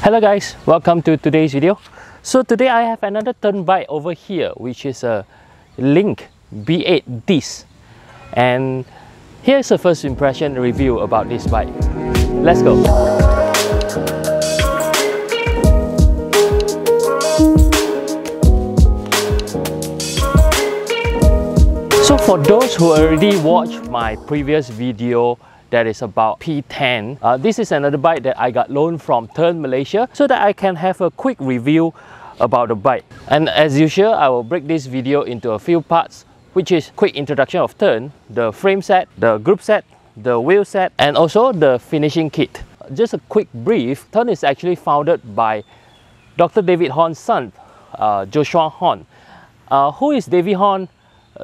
Hello guys, welcome to today's video. So today I have another Tern bike over here, which is a Link B8 disc. And here's a first impression review about this bike. Let's go. So for those who already watched my previous video that is about P10, this is another bike that I got loaned from Tern Malaysia so that I can have a quick review about the bike. And as usual, I will break this video into a few parts, which is quick introduction of Tern, the frame set, the group set, the wheel set, and also the finishing kit. Just a quick brief, Tern is actually founded by Dr. David Horn's son, Joshua Horn. Who is David Horn?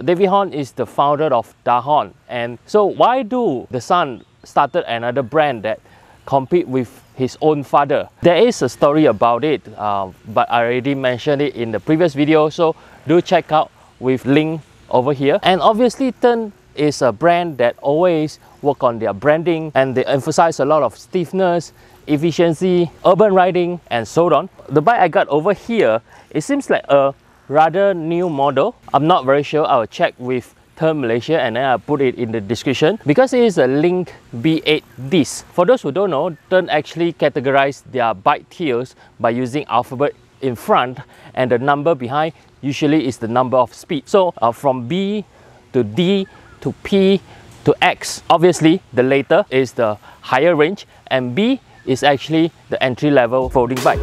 David Horn is the founder of Horn, and so why do the son started another brand that compete with his own father? There is a story about it, but I already mentioned it in the previous video, so do check out with link over here. And obviously Tern is a brand that always work on their branding, and they emphasize a lot of stiffness, efficiency, urban riding, and so on. The bike I got over here, it seems like a rather new model. I'm not very sure. I'll check with Tern Malaysia and then I'll put it in the description, because it is a Link B8 disc. For those who don't know, Tern actually categorize their bike tiers by using alphabet in front, and the number behind usually is the number of speed. So from B to D to P to X, obviously the later is the higher range, and B is actually the entry-level folding bike.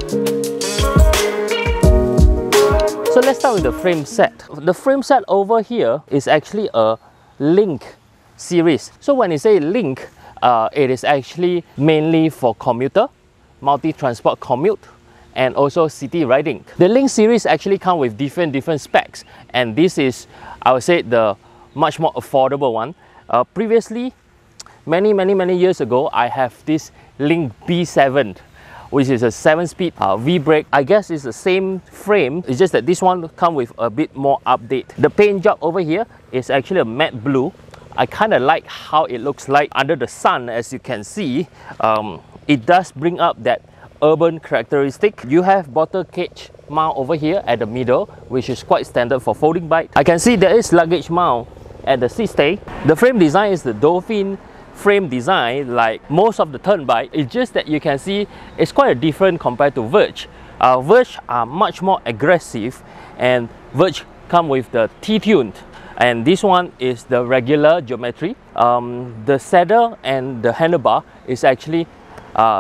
So let's start with the frame set. The frame set over here is actually a Link series. So when you say Link, it is actually mainly for commuter, multi-transport commute, and also city riding. The Link series actually come with different specs, and this is, I would say, the much more affordable one. Previously, many years ago, I have this Link B7, which is a 7-speed V-brake. I guess it's the same frame, it's just that this one comes with a bit more update. The paint job over here is actually a matte blue. I kind of like how it looks like under the sun. As you can see, it does bring up that urban characteristic. You have bottle cage mount over here at the middle, which is quite standard for folding bike. I can see there is luggage mount at the seat stay. The frame design is the dolphin frame design like most of the Tern bike. It's just that you can see it's quite a different compared to Verge. Verge are much more aggressive, and Verge come with the T-tuned, and this one is the regular geometry. The saddle and the handlebar is actually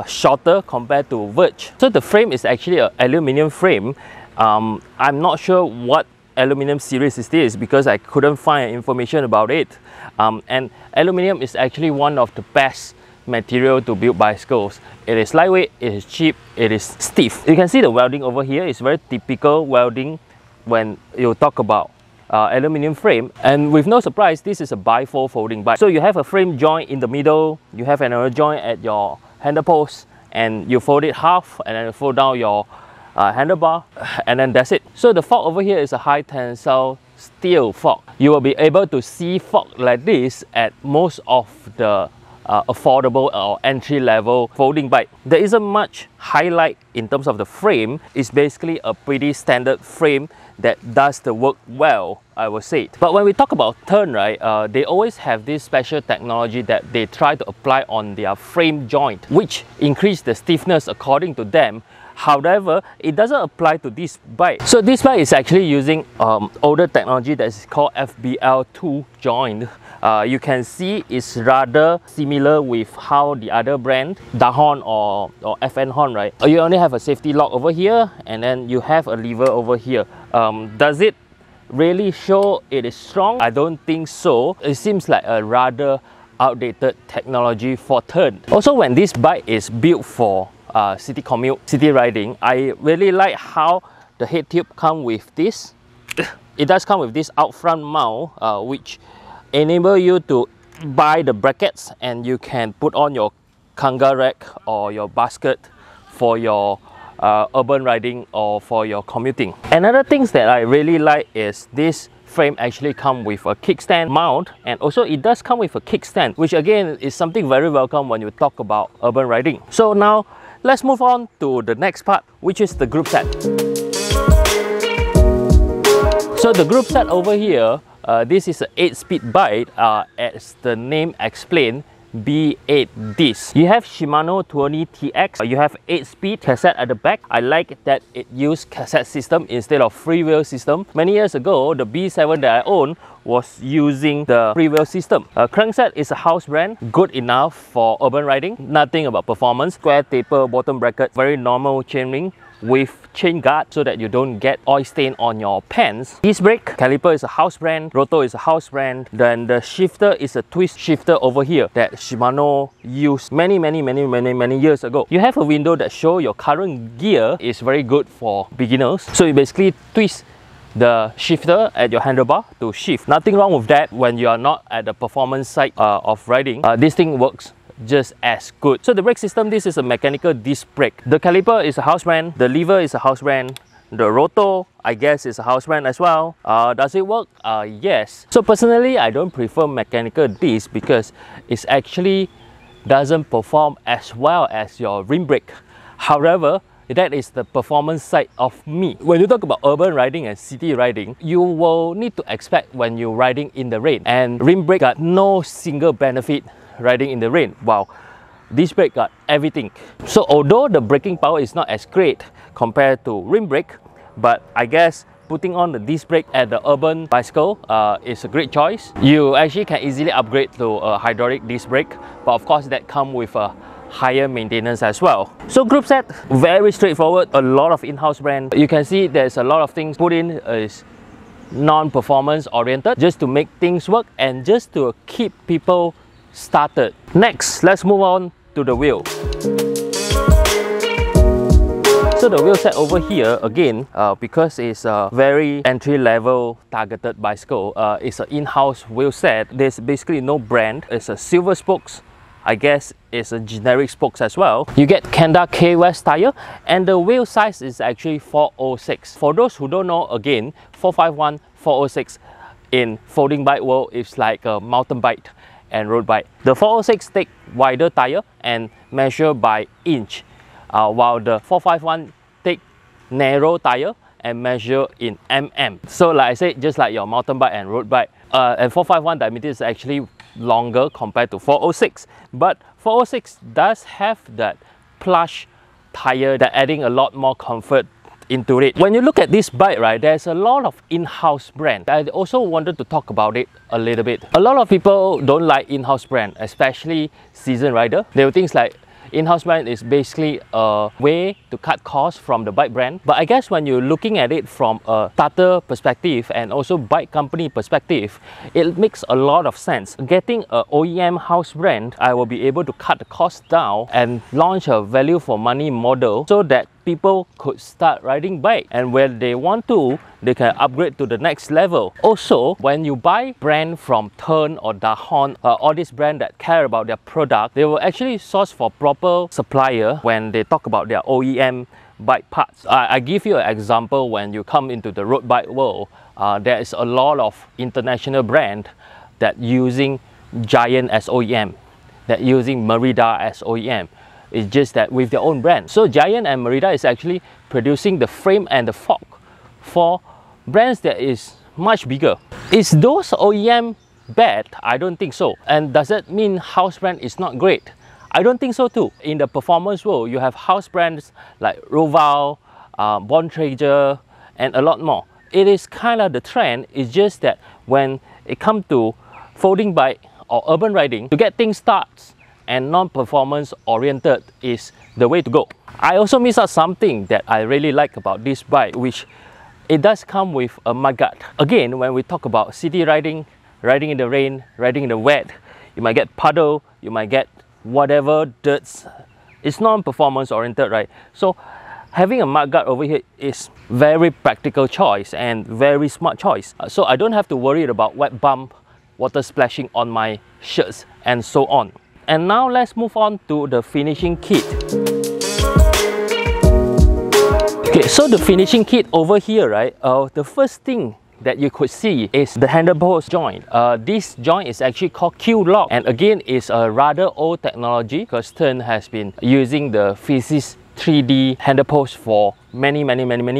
shorter compared to Verge. So the frame is actually an aluminium frame. I'm not sure what aluminum series is this, because I couldn't find information about it. And aluminium is actually one of the best material to build bicycles. It is lightweight, it is cheap, it is stiff. You can see the welding over here is very typical welding when you talk about aluminium frame. And with no surprise, this is a bifold folding bike. So you have a frame joint in the middle, you have another joint at your handle post, and you fold it half and then you fold down your handlebar, and then that's it. So the fork over here is a high tensile steel fork. You will be able to see fork like this at most of the affordable or entry-level folding bike. There isn't much highlight in terms of the frame. It's basically a pretty standard frame that does the work well, I would say. But when we talk about Tern, right, they always have this special technology that they try to apply on their frame joint, which increase the stiffness according to them. However, it doesn't apply to this bike. So this bike is actually using older technology that is called FBL2 joint. You can see it's rather similar with how the other brand, Horn or FN Horn, right? You only have a safety lock over here, and then you have a lever over here. Does it really show it is strong? I don't think so. It seems like a rather outdated technology for Tern. Also, when this bike is built for city commute, city riding, I really like how the head tube come with this. It does come with this out front mount, which enable you to buy the brackets, and you can put on your kanga rack or your basket for your urban riding or for your commuting. Another things that I really like is this frame actually come with a kickstand mount, and also it does come with a kickstand, which again is something very welcome when you talk about urban riding. So now let's move on to the next part, which is the group set. So the group set over here, this is an 8-speed bike, as the name explains, B8 disc. You have Shimano 20TX, you have 8-speed cassette at the back. I like that it used cassette system instead of freewheel system. Many years ago, the B7 that I own was using the freewheel system. Crankset is a house brand, good enough for urban riding, nothing about performance. Square taper bottom bracket, very normal chainring with chain guard so that you don't get oil stain on your pants. Disc brake, caliper is a house brand, rotor is a house brand. Then the shifter is a twist shifter over here that Shimano used many years ago. You have a window that shows your current gear is very good for beginners. So you basically twist the shifter at your handlebar to shift. Nothing wrong with that when you are not at the performance side of riding. This thing works just as good. So the brake system, this is a mechanical disc brake. The caliper is a house brand, the lever is a house brand, the rotor I guess is a house brand as well. Does it work? Yes. So personally, I don't prefer mechanical disc because it actually doesn't perform as well as your rim brake. However, that is the performance side of me. When you talk about urban riding and city riding, you will need to expect when you're riding in the rain, and rim brake got no single benefit riding in the rain, while this brake got everything. So although the braking power is not as great compared to rim brake, but I guess putting on the disc brake at the urban bicycle is a great choice. You actually can easily upgrade to a hydraulic disc brake, but of course that comes with a higher maintenance as well. So group set, very straightforward, a lot of in-house brand. You can see there's a lot of things put in is non-performance oriented, just to make things work and just to keep people started. Next, let's move on to the wheel. So the wheel set over here, again, because it's a very entry-level targeted bicycle, it's an in-house wheel set. There's basically no brand. It's a silver spokes. I guess it's a generic spokes as well. You get Kenda K West tire, and the wheel size is actually 406. For those who don't know, again, 451, 406 in folding bike world is like a mountain bike and road bike. The 406 take wider tire and measure by inch, while the 451 take narrow tire and measure in mm. So like I said, just like your mountain bike and road bike, and 451 diameter is actually longer compared to 406, but 406 does have that plush tire that adding a lot more comfort into it. When you look at this bike, right, there's a lot of in-house brand. I also wanted to talk about it a little bit. A lot of people don't like in-house brand, especially seasoned rider. They will think like in-house brand is basically a way to cut costs from the bike brand. But I guess when you're looking at it from a starter perspective and also bike company perspective, it makes a lot of sense. Getting an OEM house brand, I will be able to cut the cost down and launch a value for money model so that people could start riding bike, and when they want to, they can upgrade to the next level. Also, when you buy brand from Tern or Dahon, all these brands that care about their product, they will actually source for proper supplier when they talk about their OEM bike parts. I give you an example. When you come into the road bike world, there is a lot of international brand that using Giant as OEM, that using Merida as OEM. It's just that with their own brand. So Giant and Merida is actually producing the frame and the fork for brands that is much bigger. Is those OEM bad? I don't think so. And does that mean house brand is not great? I don't think so too. In the performance world, you have house brands like Roval, Bontrager, and a lot more. It is kind of the trend. It's just that when it comes to folding bike or urban riding, to get things started, and non-performance oriented is the way to go. I also miss out something that I really like about this bike, which it does come with a mudguard. Again, when we talk about city riding, riding in the rain, riding in the wet, you might get puddle, you might get whatever dirts. It's non-performance oriented, right? So having a mudguard over here is very practical choice and very smart choice. So I don't have to worry about wet bump, water splashing on my shirts and so on. And now let's move on to the finishing kit. Okay, so the finishing kit over here, right? The first thing that you could see is the handle post joint. This joint is actually called Q-lock, and again it's a rather old technology because Tern has been using the Physis 3D handle post for many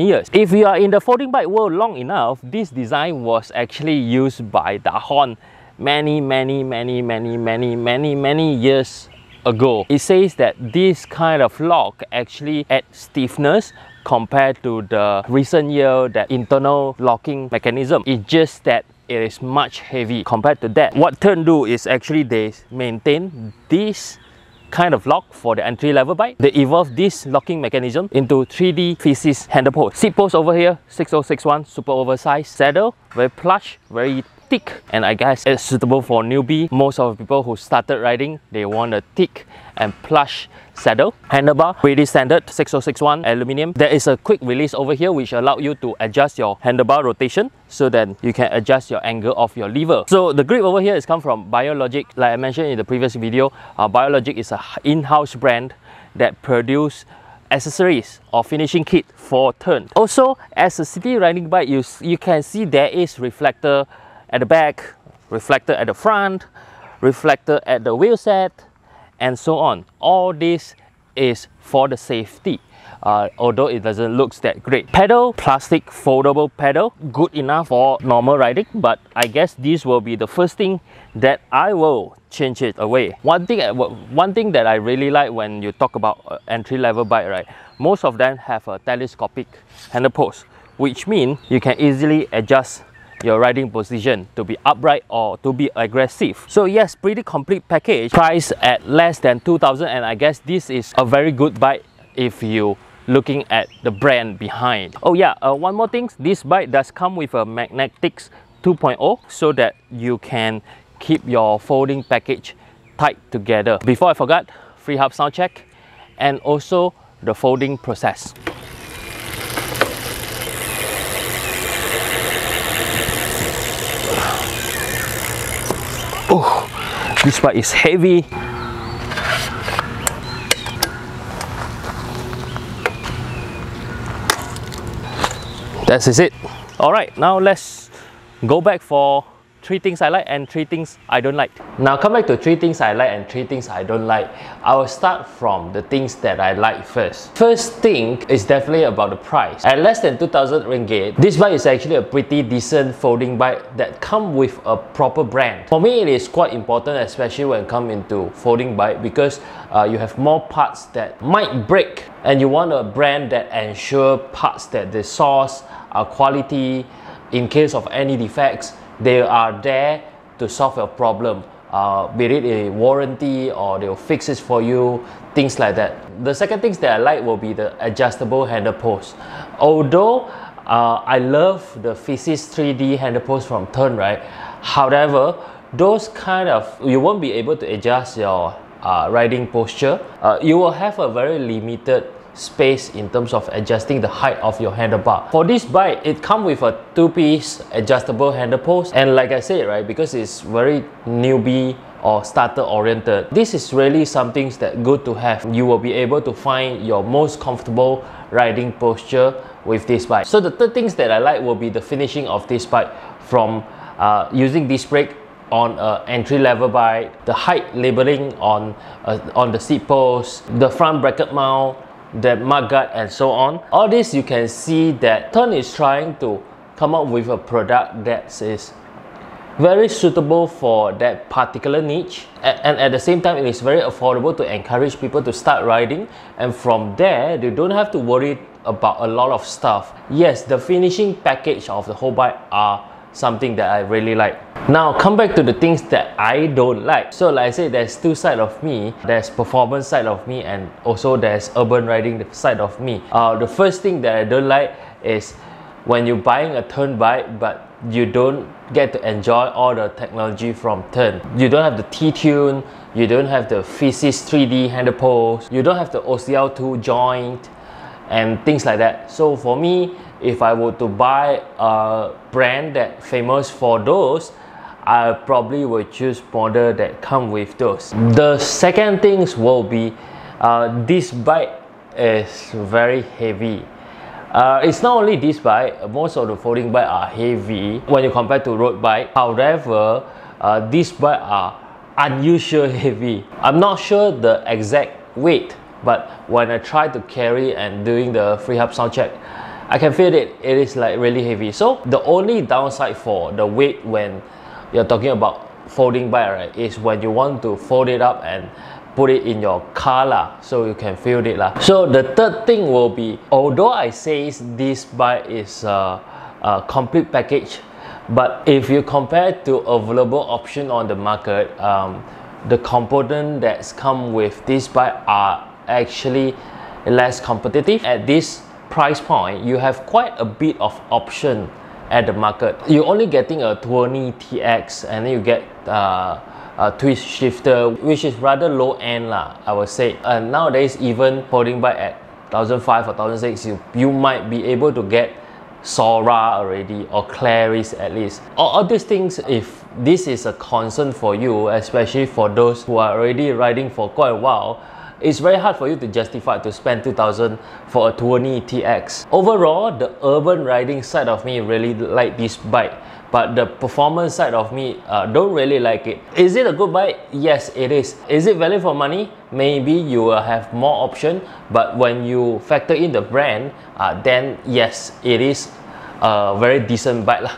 years. If you are in the folding bike world long enough, this design was actually used by Dahon many years ago. It says that this kind of lock actually adds stiffness compared to the recent year that internal locking mechanism. It's just that it is much heavy compared to that. What Tern do is actually they maintain this kind of lock for the entry-level bike. They evolved this locking mechanism into 3D Physis handle post. Seat post over here, 6061, super oversized. Saddle, very plush, very thick, and I guess it's suitable for newbie. Most of the people who started riding, they want a thick and plush saddle. Handlebar, pretty standard, 6061 aluminium. There is a quick release over here which allows you to adjust your handlebar rotation so that you can adjust your angle of your lever. So the grip over here is come from Biologic. Like I mentioned in the previous video, Biologic is an in-house brand that produce accessories or finishing kit for Tern. Also, as a city riding bike, you can see there is reflector at the back, reflector at the front, reflector at the wheelset, and so on. All this is for the safety, although it doesn't look that great. Pedal, plastic foldable pedal, good enough for normal riding, but I guess this will be the first thing that I will change it away. One thing that I really like when you talk about entry-level bike, right? Most of them have a telescopic handle post, which means you can easily adjust your riding position to be upright or to be aggressive. So yes, pretty complete package, priced at less than 2,000, and I guess this is a very good bike if you looking at the brand behind. Oh yeah, one more thing, this bike does come with a Magnetics 2.0 so that you can keep your folding package tight together. Before I forgot, free hub sound check and also the folding process. Oh, this bike is heavy. That is it. Alright, now let's go back for 3 things I like and 3 things I don't like. Now come back to 3 things I like and 3 things I don't like. I will start from the things that I like first. First thing is definitely about the price. At less than 2,000 ringgit, this bike is actually a pretty decent folding bike that comes with a proper brand. For me, it is quite important, especially when it comes into folding bike, because you have more parts that might break, and you want a brand that ensure parts that the source are quality. In case of any defects, they are there to solve your problem, be it a warranty or they'll fix it for you, things like that. The second things that I like will be the adjustable handle post. Although I love the Physis 3D handle post from Tern, right? However, those kind of, you won't be able to adjust your riding posture. You will have a very limited space in terms of adjusting the height of your handlebar. For this bike, it comes with a 2-piece adjustable handle post, and like I said, right, because it's very newbie or starter oriented, this is really something that good to have. You will be able to find your most comfortable riding posture with this bike. So the third things that I like will be the finishing of this bike, from using disc brake on an entry-level bike, the height labeling on the seat post, the front bracket mount, the mudguard, and so on. All this, you can see that Tern is trying to come up with a product that is very suitable for that particular niche, and at the same time it is very affordable to encourage people to start riding, and from there they don't have to worry about a lot of stuff. Yes, the finishing package of the whole bike are something that I really like. Now come back to the things that I don't like. So like I said, there's 2 sides of me. There's performance side of me, and also there's urban riding side of me. The first thing that I don't like is when you're buying a Tern bike but you don't get to enjoy all the technology from Tern. You don't have the T-tune, you don't have the Physis 3D handle post, you don't have the OCL2 joint and things like that. So for me, if I were to buy a brand that famous for those, I probably would choose model that come with those. The second things will be this bike is very heavy. It's not only this bike, most of the folding bike are heavy when you compare to road bike. However, these bike are unusually heavy. I'm not sure the exact weight, but when I try to carry and doing the freehub sound check, I can feel it is like really heavy. So the only downside for the weight when you're talking about folding bike, right, is when you want to fold it up and put it in your car lah, so you can feel it lah. So the third thing will be, although I say this bike is a complete package, but if you compare to available option on the market, the component that's come with this bike are actually less competitive. At this price point, you have quite a bit of option at the market. You're only getting a 20 TX, and then you get a twist shifter, which is rather low end lah, I would say. And nowadays, even folding bike at 1,500 or 1,600, you might be able to get Sora already, or Claris at least. All these things, if this is a concern for you, especially for those who are already riding for quite a while, it's very hard for you to justify to spend 2,000 for a 20 TX. Overall, the urban riding side of me really like this bike, but the performance side of me don't really like it. Is it a good bike? Yes, it is. Is it value for money? Maybe you will have more option, but when you factor in the brand, then yes, it is a very decent bike lah.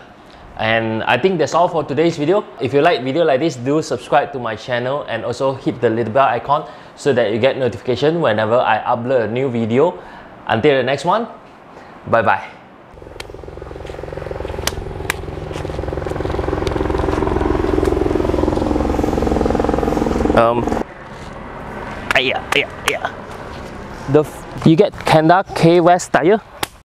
And I think that's all for today's video. If you like video like this, do subscribe to my channel and also hit the little bell icon so that you get notification whenever I upload a new video. Until the next one, bye bye. You get Kenda K West tire.